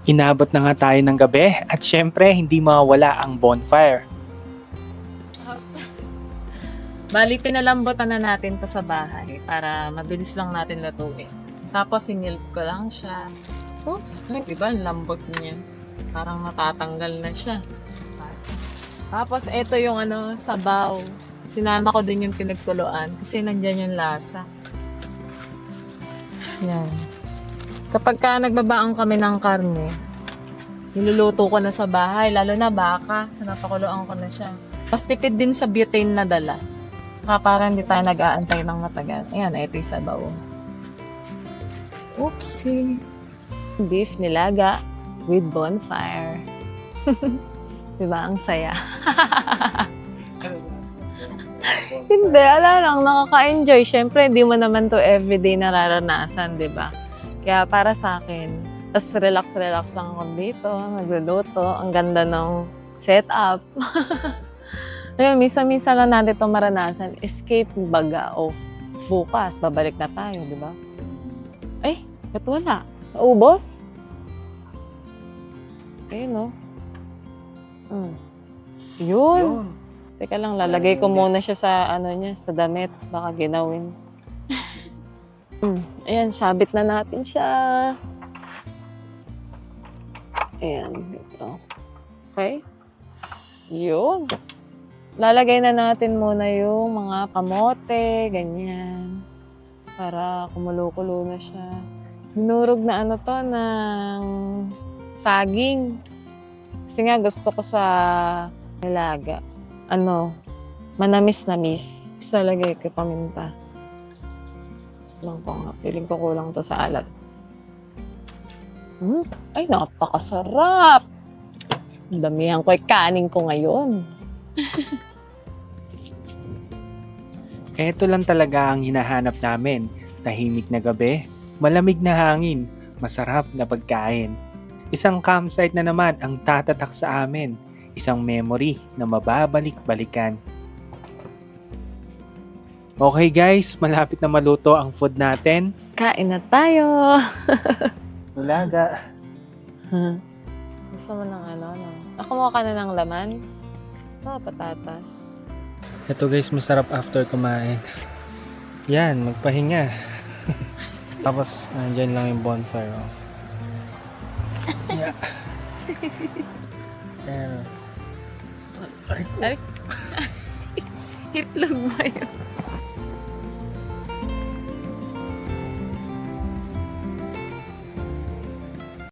Inabot na nga tayo ng gabi at syempre hindi mawawala ang bonfire. Bali, pinalambutan na natin to sa bahay para mabilis lang natin lutuin. Tapos, sinilp ko lang siya. Oops, diba? Ang lambot niya. Parang natatanggal na siya. Tapos, ito yung sabaw. Sinama ko din yung pinagkuluan kasi nandyan yung lasa. Yan. Kapag ka nagbabaang kami ng karne, niluluto ko na sa bahay, lalo na baka, napakuluan ko na siya. Mas tipid din sa butane na dala. Para hindi tayo nag-aantay ng matagal. Ayan, ito yung sabaw. Oopsie. Beef nilaga with bonfire. Diba? Ang saya. Hindi, ala lang, nakaka-enjoy. Siyempre, hindi mo naman to everyday nararanasan, diba? Kaya para sa akin, tas relax-relax lang ako dito, nagluluto. Ang ganda ng setup. Ayun, misa-misa lang natin ito maranasan. Escape baga. O, bukas, babalik na tayo, di ba? Ay, ba't wala? Naubos? Ayun, o. Yun. Teka lang, lalagay ko muna siya sa, sa damit. Baka ginawin. Ayan, sabit na natin siya. Ayan, ito. Okay? Yun. Lalagay na natin muna yung mga kamote, ganyan. Para kumulo-kulo na siya. Minurog na to ng saging. Kasi nga gusto ko sa nilaga. Manamis-namis. Lalagay ko paminta. Lang ko nga. Piling ko kulang to sa alat. Ay, napakasarap! Damihan ko kanin ko ngayon. Ito lang talaga ang hinahanap namin. Tahimik na gabi, malamig na hangin, masarap na pagkain. Isang campsite na naman ang tatatak sa amin. Isang memory na mababalik-balikan. Okay guys, malapit na maluto ang food natin. Kain na tayo! Nilaga. Gusto mo ng Kumuha ka na ng laman? Patatas. Ito guys, masarap after kumain. Yan, magpahinga. Tapos, nandyan lang yung bonfire. Oh. Yeah. Ayan. Itlog ba yun?